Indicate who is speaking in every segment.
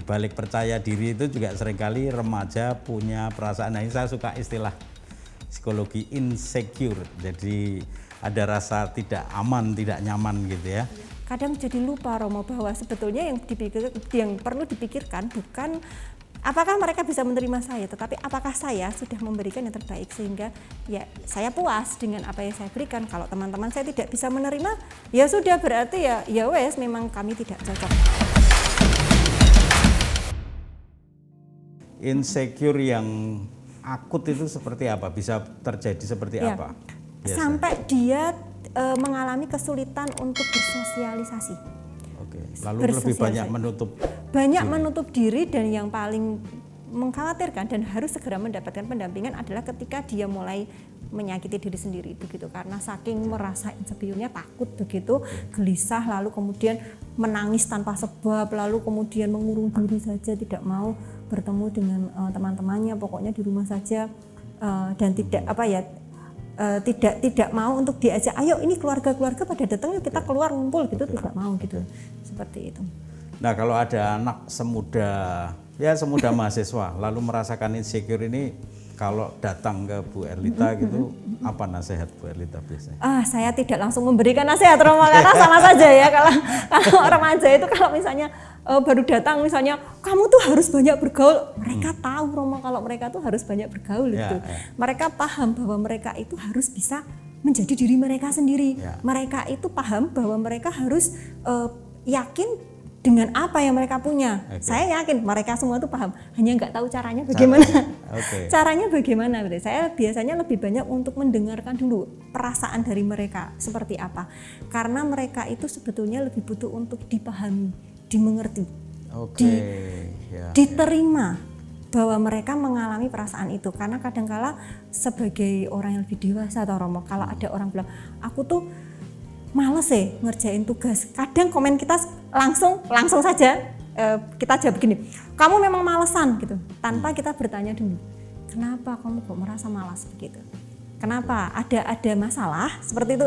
Speaker 1: balik percaya diri itu juga seringkali remaja punya perasaan. Nah, ini saya suka istilah psikologi insecure. Jadi ada rasa tidak aman, tidak nyaman gitu ya.
Speaker 2: Kadang jadi lupa Romo bahwa sebetulnya yang perlu dipikirkan bukan apakah mereka bisa menerima saya, tetapi apakah saya sudah memberikan yang terbaik sehingga ya saya puas dengan apa yang saya berikan. Kalau teman-teman saya tidak bisa menerima, ya sudah berarti ya wes memang kami tidak cocok.
Speaker 1: Insecure yang akut itu seperti apa? Bisa terjadi seperti apa? Biasa.
Speaker 2: Sampai dia mengalami kesulitan untuk bersosialisasi.
Speaker 1: Oke. Lalu lebih banyak
Speaker 2: menutup diri, dan yang paling mengkhawatirkan dan harus segera mendapatkan pendampingan adalah ketika dia mulai menyakiti diri sendiri begitu, karena saking merasa insecure-nya, takut begitu, gelisah, lalu kemudian menangis tanpa sebab, lalu kemudian mengurung diri saja, tidak mau bertemu dengan teman-temannya, pokoknya di rumah saja, dan tidak mau untuk diajak, ayo ini keluarga-keluarga pada datang, yuk kita keluar ngumpul gitu, tidak mau gitu, seperti itu.
Speaker 1: Nah, kalau ada anak semuda mahasiswa lalu merasakan insecure ini, kalau datang ke Bu Erlita gitu, apa nasihat Bu Erlita biasanya?
Speaker 2: Saya tidak langsung memberikan nasihat Romo, karena sama saja ya kalau remaja itu kalau misalnya baru datang misalnya kamu tuh harus banyak bergaul, mereka tahu Romo kalau mereka tuh harus banyak bergaul gitu. Mereka paham bahwa mereka itu harus bisa menjadi diri mereka sendiri. Mereka itu paham bahwa mereka harus yakin dengan apa yang mereka punya. Saya yakin mereka semua tuh paham, hanya nggak tahu caranya bagaimana. Caranya bagaimana? Saya biasanya lebih banyak untuk mendengarkan dulu perasaan dari mereka seperti apa, karena mereka itu sebetulnya lebih butuh untuk dipahami, dimengerti, diterima bahwa mereka mengalami perasaan itu. Karena kadangkala sebagai orang yang lebih dewasa atau Romo, kalau ada orang bilang aku tuh males ngerjain tugas, kadang komen kita langsung saja kita jawab begini, kamu memang malesan gitu, tanpa kita bertanya dulu kenapa kamu kok merasa malas begitu, kenapa, ada masalah seperti itu.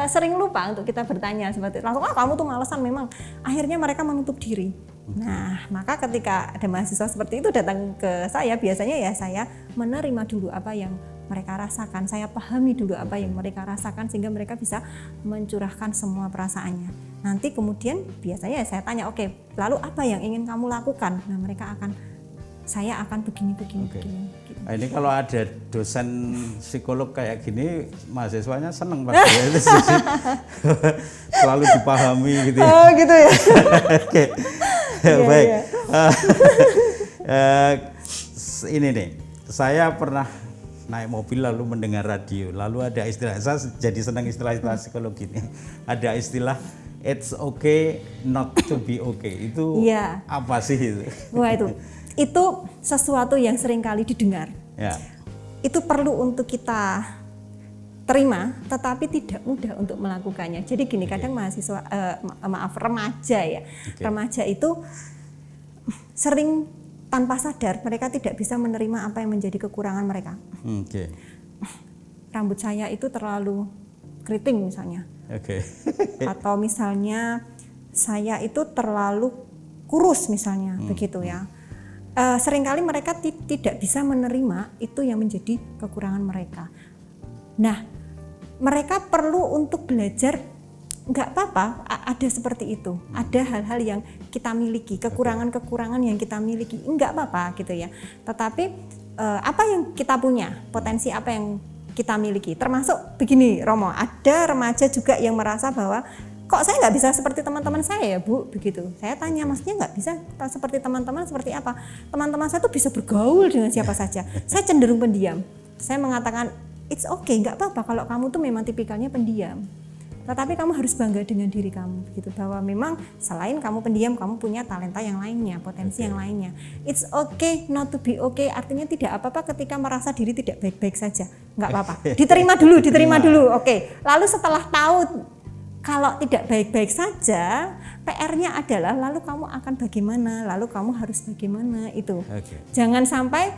Speaker 2: Sering lupa untuk kita bertanya seperti itu, langsung kamu tuh malesan, memang akhirnya mereka menutup diri. Nah, maka ketika ada mahasiswa seperti itu datang ke saya, biasanya ya saya menerima dulu apa yang mereka rasakan, saya pahami dulu apa yang mereka rasakan sehingga mereka bisa mencurahkan semua perasaannya. Nanti kemudian biasanya saya tanya, oke, lalu apa yang ingin kamu lakukan? Nah, mereka saya akan begini.
Speaker 1: Nah, ini kalau ada dosen psikolog kayak gini, mahasiswanya seneng pasti ya. Selalu dipahami gitu ya.
Speaker 2: Oh gitu ya.
Speaker 1: Oke. Baik. Ini nih, saya pernah naik mobil lalu mendengar radio, lalu ada istilah, saya jadi senang istilah-istilah psikologi ini. Ada istilah it's okay not to be okay. Itu apa sih itu?
Speaker 2: Wah, itu sesuatu yang sering kali didengar. Itu perlu untuk kita terima, tetapi tidak mudah untuk melakukannya. Jadi gini, kadang mahasiswa, remaja ya, remaja itu sering tanpa sadar mereka tidak bisa menerima apa yang menjadi kekurangan mereka. Rambut saya itu terlalu keriting misalnya, atau misalnya saya itu terlalu kurus misalnya, begitu ya. Seringkali mereka tidak bisa menerima itu yang menjadi kekurangan mereka. Nah, mereka perlu untuk belajar. Nggak apa-apa, ada seperti itu. Ada hal-hal yang kita miliki, kekurangan-kekurangan yang kita miliki, nggak apa-apa gitu ya. Tetapi apa yang kita punya, potensi apa yang kita miliki. Termasuk begini Romo, ada remaja juga yang merasa bahwa kok saya nggak bisa seperti teman-teman saya ya Bu, begitu. Saya tanya, maksudnya nggak bisa seperti teman-teman seperti apa? Teman-teman saya tuh bisa bergaul dengan siapa saja. Saya cenderung pendiam. Saya mengatakan, it's okay, nggak apa-apa kalau kamu tuh memang tipikalnya pendiam. Tetapi kamu harus bangga dengan diri kamu, gitu, bahwa memang selain kamu pendiam, kamu punya talenta yang lainnya, potensi yang lainnya. It's okay not to be okay, artinya tidak apa-apa ketika merasa diri tidak baik-baik saja, nggak apa-apa. Diterima dulu, oke. Lalu setelah tahu kalau tidak baik-baik saja, PR-nya adalah lalu kamu akan bagaimana, lalu kamu harus bagaimana itu. Jangan sampai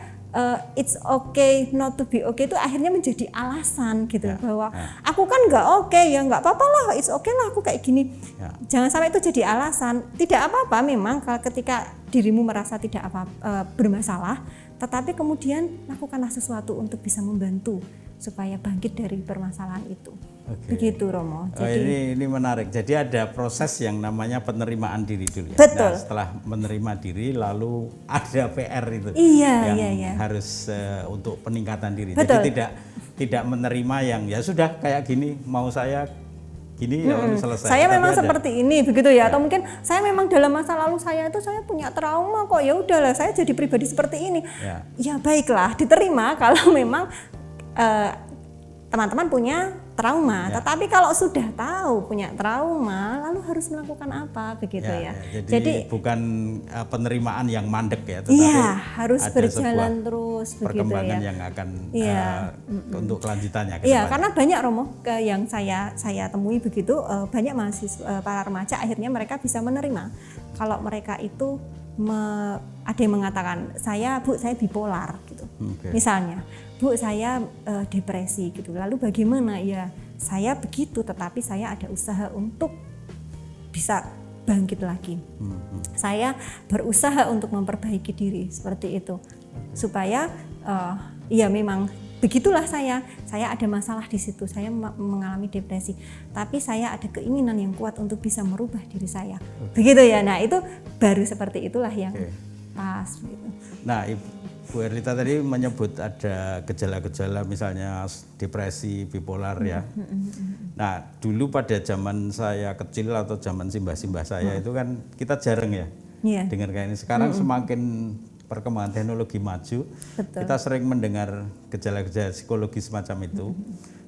Speaker 2: it's okay not to be okay itu akhirnya menjadi alasan gitu bahwa aku kan nggak oke ya nggak apa-apa lah, it's okay lah aku kayak gini. Jangan sampai itu jadi alasan. Tidak apa-apa memang ketika dirimu merasa tidak bermasalah, tetapi kemudian lakukanlah sesuatu untuk bisa membantu supaya bangkit dari permasalahan itu. Begitu Romo.
Speaker 1: Jadi, ini menarik. Jadi ada proses yang namanya penerimaan diri dulu ya.
Speaker 2: Betul.
Speaker 1: Nah, setelah menerima diri lalu ada PR itu
Speaker 2: Iya.
Speaker 1: harus untuk peningkatan diri.
Speaker 2: Betul.
Speaker 1: Jadi tidak menerima yang ya sudah kayak gini mau saya gini ya selesai.
Speaker 2: Saya memang seperti ini begitu ya. Atau mungkin saya memang dalam masa lalu saya punya trauma kok, ya udahlah saya jadi pribadi seperti ini. Ya baiklah, diterima kalau memang teman-teman punya trauma, tetapi kalau sudah tahu punya trauma, lalu harus melakukan apa, begitu ya.
Speaker 1: Jadi bukan penerimaan yang mandek ya, tetapi
Speaker 2: harus berjalan terus,
Speaker 1: perkembangan
Speaker 2: begitu ya.
Speaker 1: yang akan untuk kelanjutannya.
Speaker 2: Iya, karena banyak Romo yang saya temui begitu, banyak mahasiswa para remaja akhirnya mereka bisa menerima kalau mereka itu ada yang mengatakan Bu saya bipolar gitu, misalnya. Bu saya depresi gitu, lalu bagaimana ya saya begitu tetapi saya ada usaha untuk bisa bangkit lagi. Saya berusaha untuk memperbaiki diri seperti itu supaya ya memang begitulah saya ada masalah di situ, saya mengalami depresi, tapi saya ada keinginan yang kuat untuk bisa merubah diri saya. Begitu ya. Nah, itu baru seperti itulah yang pas gitu.
Speaker 1: Nah, Bu Erlita tadi menyebut ada gejala-gejala misalnya depresi, bipolar ya. Nah, dulu pada zaman saya kecil atau zaman simbah-simbah saya itu kan kita jarang ya dengar kayak ini. Sekarang semakin perkembangan teknologi maju, kita sering mendengar gejala-gejala psikologis semacam itu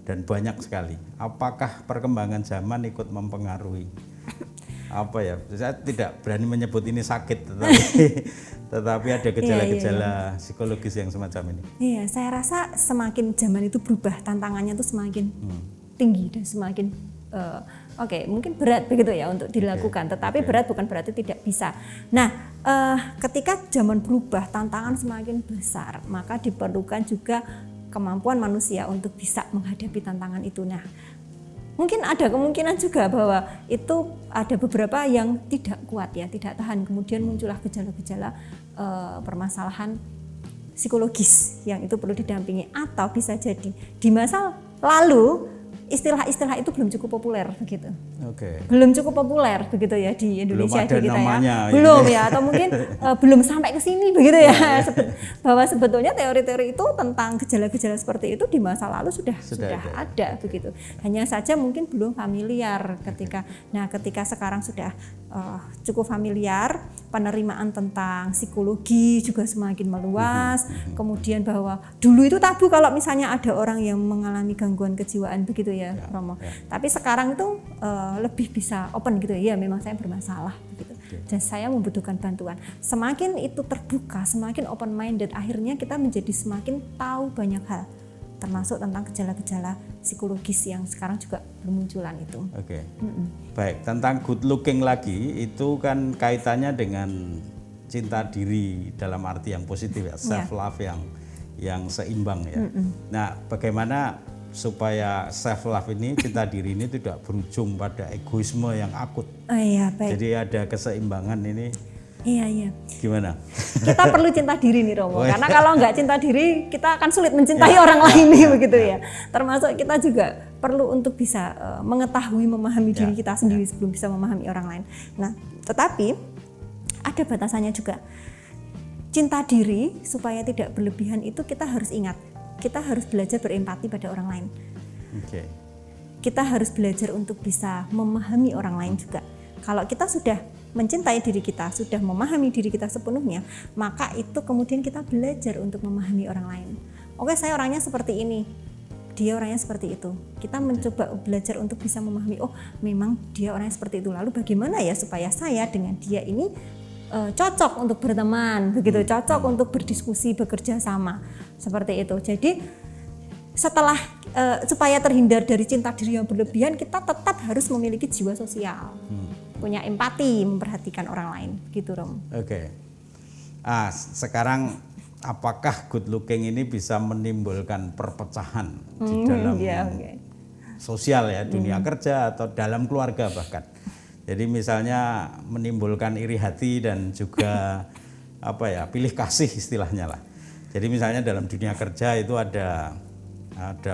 Speaker 1: dan banyak sekali. Apakah perkembangan zaman ikut mempengaruhi? Apa ya? Saya tidak berani menyebut ini sakit, tetapi ada gejala-gejala psikologis yang semacam ini.
Speaker 2: Iya, saya rasa semakin zaman itu berubah, tantangannya itu semakin tinggi dan semakin mungkin berat begitu ya untuk dilakukan. Tetapi berat bukan berarti tidak bisa. Nah, ketika zaman berubah, tantangan semakin besar, maka diperlukan juga kemampuan manusia untuk bisa menghadapi tantangan itu. Nah, mungkin ada kemungkinan juga bahwa itu ada beberapa yang tidak kuat ya, tidak tahan. Kemudian muncullah gejala-gejala permasalahan psikologis yang itu perlu didampingi. Atau bisa jadi di masa lalu istilah-istilah itu belum cukup populer begitu. Belum cukup populer begitu ya di Indonesia di kita ya. Belum ya, atau mungkin belum sampai ke sini begitu ya. Bahwa sebetulnya teori-teori itu tentang gejala-gejala seperti itu di masa lalu sudah ada begitu. Hanya saja mungkin belum familiar ketika sekarang sudah cukup familiar, penerimaan tentang psikologi juga semakin meluas. Kemudian bahwa dulu itu tabu kalau misalnya ada orang yang mengalami gangguan kejiwaan begitu ya, Romo. Tapi sekarang itu lebih bisa open gitu ya, memang saya bermasalah begitu. Dan saya membutuhkan bantuan. Semakin itu terbuka, semakin open minded, akhirnya kita menjadi semakin tahu banyak hal, termasuk tentang gejala-gejala psikologis yang sekarang juga bermunculan itu.
Speaker 1: Baik, tentang good looking lagi itu kan kaitannya dengan cinta diri dalam arti yang positif ya, self love yang seimbang ya. Nah, bagaimana supaya self love ini, cinta diri ini tidak berujung pada egoisme yang akut. Jadi ada keseimbangan ini.
Speaker 2: Iya.
Speaker 1: Gimana?
Speaker 2: Kita perlu cinta diri nih Romo, karena kalau nggak cinta diri kita akan sulit mencintai orang lain nih begitu ya. Termasuk kita juga perlu untuk bisa mengetahui, memahami diri kita sendiri sebelum bisa memahami orang lain. Nah, tetapi ada batasannya juga. Cinta diri supaya tidak berlebihan itu kita harus ingat. Kita harus belajar berempati pada orang lain. Kita harus belajar untuk bisa memahami orang lain juga. Kalau kita sudah mencintai diri kita, sudah memahami diri kita sepenuhnya, maka itu kemudian kita belajar untuk memahami orang lain. Oke, saya orangnya seperti ini, dia orangnya seperti itu. Kita mencoba belajar untuk bisa memahami, oh memang dia orangnya seperti itu. Lalu bagaimana ya supaya saya dengan dia ini cocok untuk berteman, begitu, cocok untuk berdiskusi, bekerja sama, seperti itu. Jadi setelah supaya terhindar dari cinta diri yang berlebihan, kita tetap harus memiliki jiwa sosial, punya empati, memperhatikan orang lain, gitu Rom.
Speaker 1: Sekarang apakah good looking ini bisa menimbulkan perpecahan di dalam sosial ya, dunia kerja atau dalam keluarga bahkan. Jadi misalnya menimbulkan iri hati dan juga pilih kasih istilahnya lah. Jadi misalnya dalam dunia kerja itu ada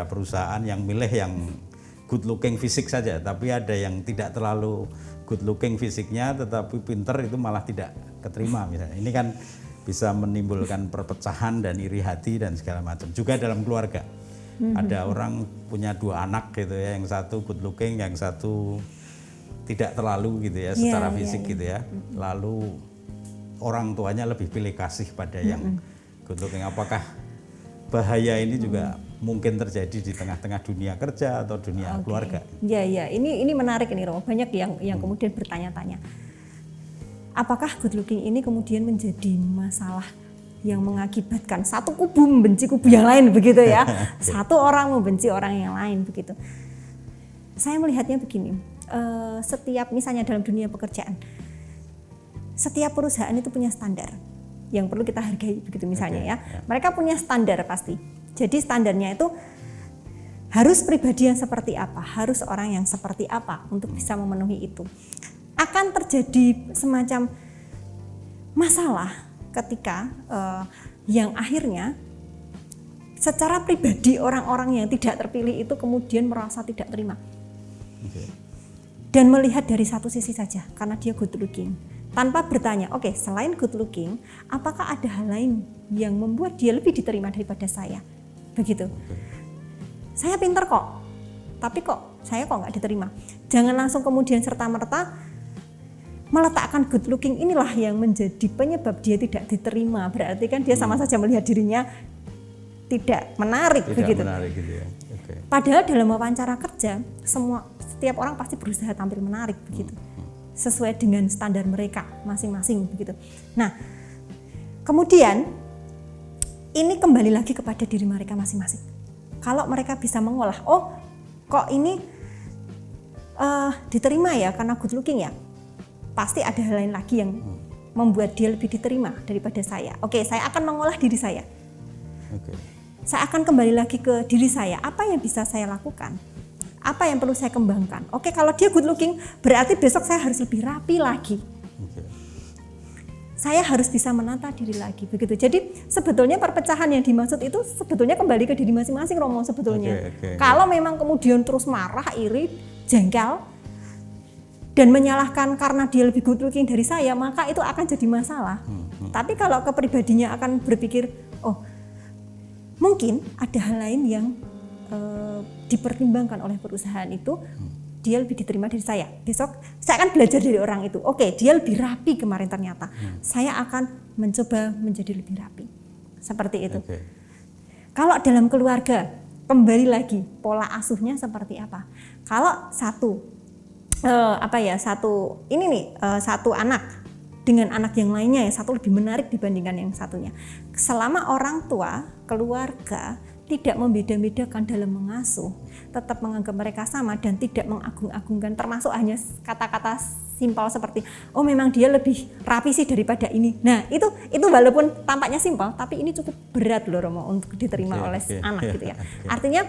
Speaker 1: perusahaan yang milih yang good looking fisik saja, tapi ada yang tidak terlalu good looking fisiknya tetapi pinter itu malah tidak keterima misalnya. Ini kan bisa menimbulkan perpecahan dan iri hati dan segala macam. Juga dalam keluarga. Ada orang punya 2 anak gitu ya, yang satu good looking, yang satu tidak terlalu gitu ya secara fisik gitu ya. Lalu orang tuanya lebih pilih kasih pada yang good looking. Apakah bahaya ini juga mungkin terjadi di tengah-tengah dunia kerja atau dunia keluarga?
Speaker 2: Ya, ini menarik ini Romo. Banyak yang kemudian bertanya-tanya. Apakah good looking ini kemudian menjadi masalah yang mengakibatkan satu kubu membenci kubu yang lain begitu ya? Satu orang membenci orang yang lain begitu. Saya melihatnya begini, setiap misalnya dalam dunia pekerjaan, setiap perusahaan itu punya standar yang perlu kita hargai begitu misalnya ya. Mereka punya standar pasti. Jadi standarnya itu harus pribadi yang seperti apa, harus orang yang seperti apa untuk bisa memenuhi itu. Akan terjadi semacam masalah ketika yang akhirnya secara pribadi orang-orang yang tidak terpilih itu kemudian merasa tidak terima. Dan melihat dari satu sisi saja karena dia good looking. Tanpa bertanya, selain good looking, apakah ada hal lain yang membuat dia lebih diterima daripada saya? Begitu. Saya pinter kok, tapi saya nggak diterima. Jangan langsung kemudian serta-merta meletakkan good looking inilah yang menjadi penyebab dia tidak diterima. Berarti kan dia sama saja melihat dirinya tidak menarik begitu.
Speaker 1: Menarik gitu ya.
Speaker 2: Padahal dalam wawancara kerja, setiap orang pasti berusaha tampil menarik begitu. Sesuai dengan standar mereka masing-masing begitu. Nah, kemudian ini kembali lagi kepada diri mereka masing-masing. Kalau mereka bisa mengolah, kok ini diterima ya karena good looking ya, pasti ada hal lain lagi yang membuat dia lebih diterima daripada saya. Saya akan mengolah diri saya. Saya akan kembali lagi ke diri saya. Apa yang bisa saya lakukan? Apa yang perlu saya kembangkan? Kalau dia good looking, berarti besok saya harus lebih rapi lagi. Saya harus bisa menata diri lagi, begitu. Jadi sebetulnya perpecahan yang dimaksud itu sebetulnya kembali ke diri masing-masing, Romo, sebetulnya. Kalau memang kemudian terus marah, iri, jengkel, dan menyalahkan karena dia lebih good looking dari saya, maka itu akan jadi masalah. Tapi kalau kepribadinya akan berpikir, mungkin ada hal lain yang dipertimbangkan oleh perusahaan itu, dia lebih diterima dari saya. Besok saya akan belajar dari orang itu. Dia lebih rapi kemarin ternyata. Saya akan mencoba menjadi lebih rapi. Seperti itu. Kalau dalam keluarga, kembali lagi pola asuhnya seperti apa? Kalau satu anak dengan anak yang lainnya, yang satu lebih menarik dibandingkan yang satunya. Selama orang tua, keluarga tidak membeda-bedakan dalam mengasuh, tetap menganggap mereka sama dan tidak mengagung-agungkan, termasuk hanya kata-kata simpel seperti memang dia lebih rapi sih daripada ini. Nah, itu walaupun tampaknya simpel, tapi ini cukup berat loh Romo untuk diterima oleh anak gitu ya. Artinya,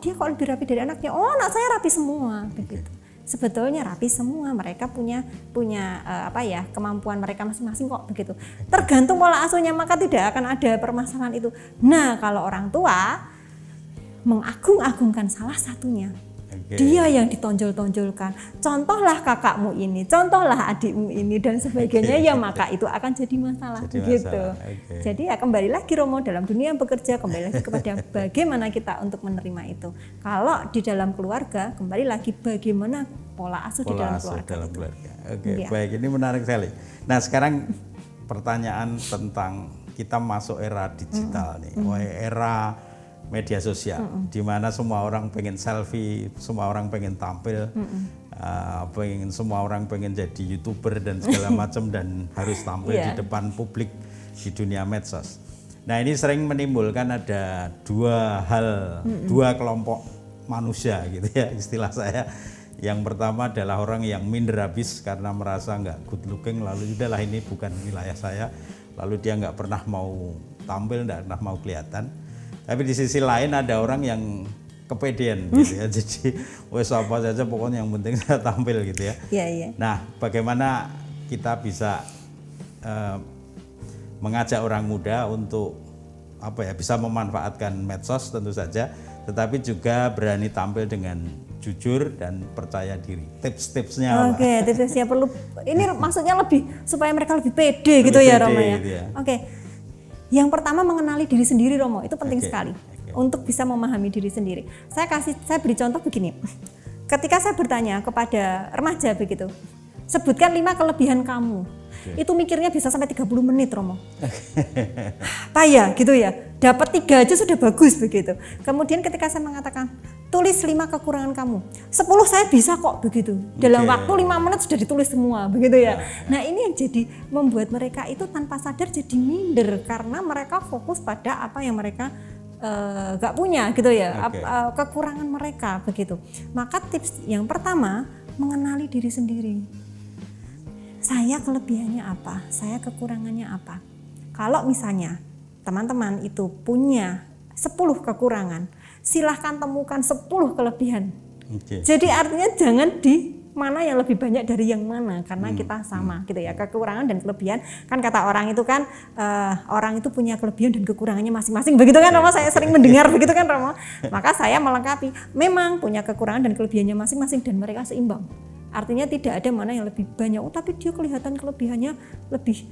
Speaker 2: dia kok lebih rapi dari anaknya? Anak saya rapi semua begitu. Sebetulnya rapi semua, mereka punya kemampuan mereka masing-masing kok begitu. Tergantung pola asuhnya, maka tidak akan ada permasalahan itu. Nah, kalau orang tua mengagung-agungkan salah satunya, dia yang ditonjol-tonjolkan, contohlah kakakmu ini, contohlah adikmu ini dan sebagainya, ya maka itu akan jadi masalah gitu. Jadi ya kembali lagi Romo, dalam dunia bekerja kembali lagi kepada bagaimana kita untuk menerima itu. Kalau di dalam keluarga kembali lagi bagaimana pola asuh di dalam keluarga.
Speaker 1: Baik, ini menarik sekali. Nah, sekarang pertanyaan tentang kita masuk era digital nih, era media sosial, di mana semua orang pengen selfie, semua orang pengen tampil, semua orang pengen jadi YouTuber dan segala macam dan harus tampil di depan publik di dunia medsos. Nah, ini sering menimbulkan ada dua kelompok manusia gitu ya, istilah saya. Yang pertama adalah orang yang minder habis karena merasa nggak good looking, lalu udahlah ini bukan wilayah saya, lalu dia nggak pernah mau tampil, enggak pernah mau kelihatan. Tapi di sisi lain ada orang yang kepedean gitu ya. Jadi wes apa saja pokoknya yang penting saya tampil gitu ya.
Speaker 2: Iya.
Speaker 1: Nah, bagaimana kita bisa mengajak orang muda untuk bisa memanfaatkan medsos tentu saja, tetapi juga berani tampil dengan jujur dan percaya diri. Tips-tipsnya apa?
Speaker 2: Oke, tipsnya perlu ini maksudnya lebih supaya mereka lebih pede gitu ya, Romo ya.
Speaker 1: Gitu ya.
Speaker 2: Oke. Yang pertama mengenali diri sendiri, Romo. Itu penting sekali untuk bisa memahami diri sendiri. Saya beri contoh begini. Ketika saya bertanya kepada remaja begitu, sebutkan 5 kelebihan kamu. Itu mikirnya bisa sampai 30 menit, Romo. Payah gitu ya. Dapat 3 aja sudah bagus begitu. Kemudian ketika saya mengatakan, tulis 5 kekurangan kamu. 10 saya bisa kok begitu. Dalam waktu 5 menit sudah ditulis semua begitu ya. Nah, ini yang jadi membuat mereka itu tanpa sadar jadi minder karena mereka fokus pada apa yang mereka gak punya gitu ya. Kekurangan mereka begitu. Maka tips yang pertama, mengenali diri sendiri. Saya kelebihannya apa? Saya kekurangannya apa? Kalau misalnya teman-teman itu punya 10 kekurangan, silahkan temukan 10 kelebihan. Jadi artinya jangan di mana yang lebih banyak dari yang mana, karena kita sama gitu ya, kekurangan dan kelebihan. Kan kata orang itu kan orang itu punya kelebihan dan kekurangannya masing-masing. Begitu kan Romo, saya sering mendengar begitu kan Romo. Maka saya melengkapi, memang punya kekurangan dan kelebihannya masing-masing dan mereka seimbang. Artinya tidak ada mana yang lebih banyak, tapi dia kelihatan kelebihannya lebih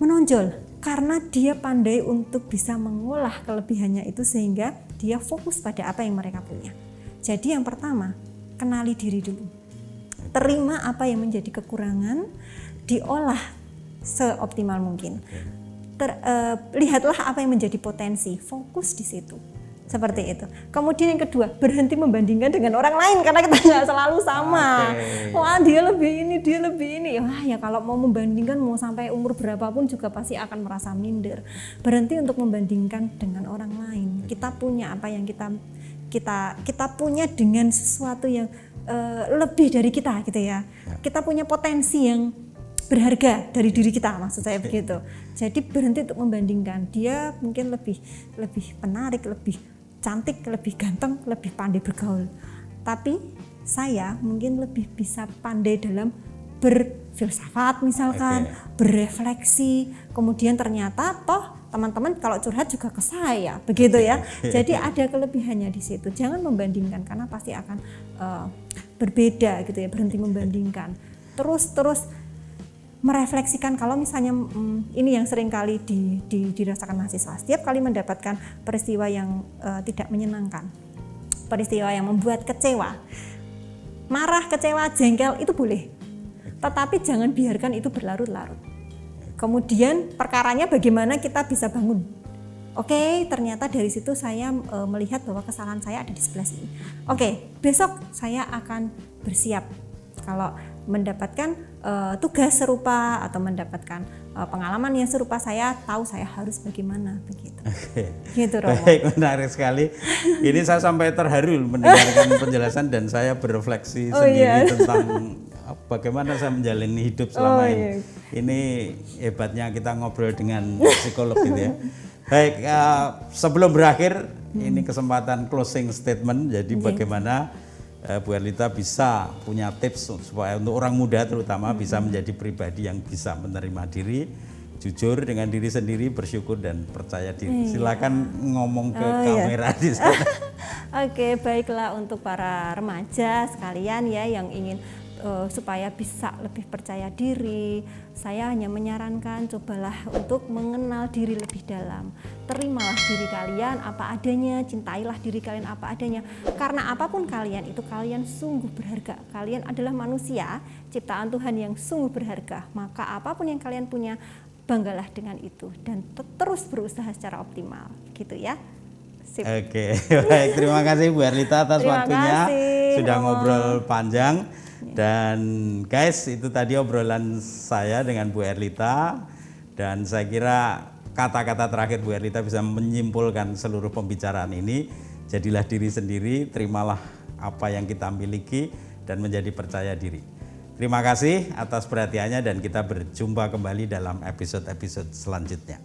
Speaker 2: menonjol karena dia pandai untuk bisa mengolah kelebihannya itu sehingga dia fokus pada apa yang mereka punya. Jadi yang pertama, kenali diri dulu. Terima apa yang menjadi kekurangan, diolah seoptimal mungkin. Lihatlah apa yang menjadi potensi, fokus di situ. Seperti itu. Kemudian yang kedua, berhenti membandingkan dengan orang lain karena kita nggak selalu sama. Wah, dia lebih ini, dia lebih ini. Wah, ya kalau mau membandingkan mau sampai umur berapapun juga pasti akan merasa minder. Berhenti untuk membandingkan dengan orang lain. Kita punya apa yang kita punya dengan sesuatu yang lebih dari kita gitu ya. Kita punya potensi yang berharga dari diri kita, maksud saya begitu. Jadi berhenti untuk membandingkan. Dia mungkin lebih menarik, lebih cantik, lebih ganteng, lebih pandai bergaul. Tapi saya mungkin lebih bisa pandai dalam berfilsafat misalkan, berefleksi. Kemudian ternyata toh teman-teman kalau curhat juga ke saya, begitu ya. Jadi ada kelebihannya di situ. Jangan membandingkan karena pasti akan berbeda gitu ya. Berhenti membandingkan. Terus merefleksikan kalau misalnya ini yang sering kali dirasakan mahasiswa. Setiap kali mendapatkan peristiwa yang tidak menyenangkan, peristiwa yang membuat kecewa, marah, kecewa, jengkel itu boleh. Tetapi jangan biarkan itu berlarut-larut. Kemudian perkaranya bagaimana kita bisa bangun. Oke, ternyata dari situ saya melihat bahwa kesalahan saya ada di sebelah sini. Oke, besok saya akan bersiap. Kalau mendapatkan tugas serupa atau mendapatkan pengalaman yang serupa, saya tahu saya harus bagaimana begitu. Gitu Romo.
Speaker 1: Baik, menarik sekali. Ini saya sampai terharu mendengarkan penjelasan dan saya berefleksi sendiri tentang bagaimana saya menjalani hidup selama ini. Ini hebatnya kita ngobrol dengan psikolog gitu ya. Baik, sebelum berakhir ini kesempatan closing statement. Jadi bagaimana Bu Erlita bisa punya tips supaya untuk orang muda terutama bisa menjadi pribadi yang bisa menerima diri, jujur dengan diri sendiri, bersyukur dan percaya diri. Silakan ngomong ke kamera di sana.
Speaker 2: Oke, baiklah untuk para remaja sekalian ya yang ingin supaya bisa lebih percaya diri, saya hanya menyarankan cobalah untuk mengenal diri lebih dalam. Terimalah diri kalian apa adanya, cintailah diri kalian apa adanya. Karena apapun kalian itu kalian sungguh berharga. Kalian adalah manusia, ciptaan Tuhan yang sungguh berharga. Maka apapun yang kalian punya, banggalah dengan itu dan terus berusaha secara optimal, gitu ya. Sip.
Speaker 1: Oke, baik, terima kasih Bu Erlita atas waktunya. Sudah ngobrol panjang. Dan guys, itu tadi obrolan saya dengan Bu Erlita, dan saya kira kata-kata terakhir Bu Erlita bisa menyimpulkan seluruh pembicaraan ini. Jadilah diri sendiri, terimalah apa yang kita miliki dan menjadi percaya diri. Terima kasih atas perhatiannya dan kita berjumpa kembali dalam episode-episode selanjutnya.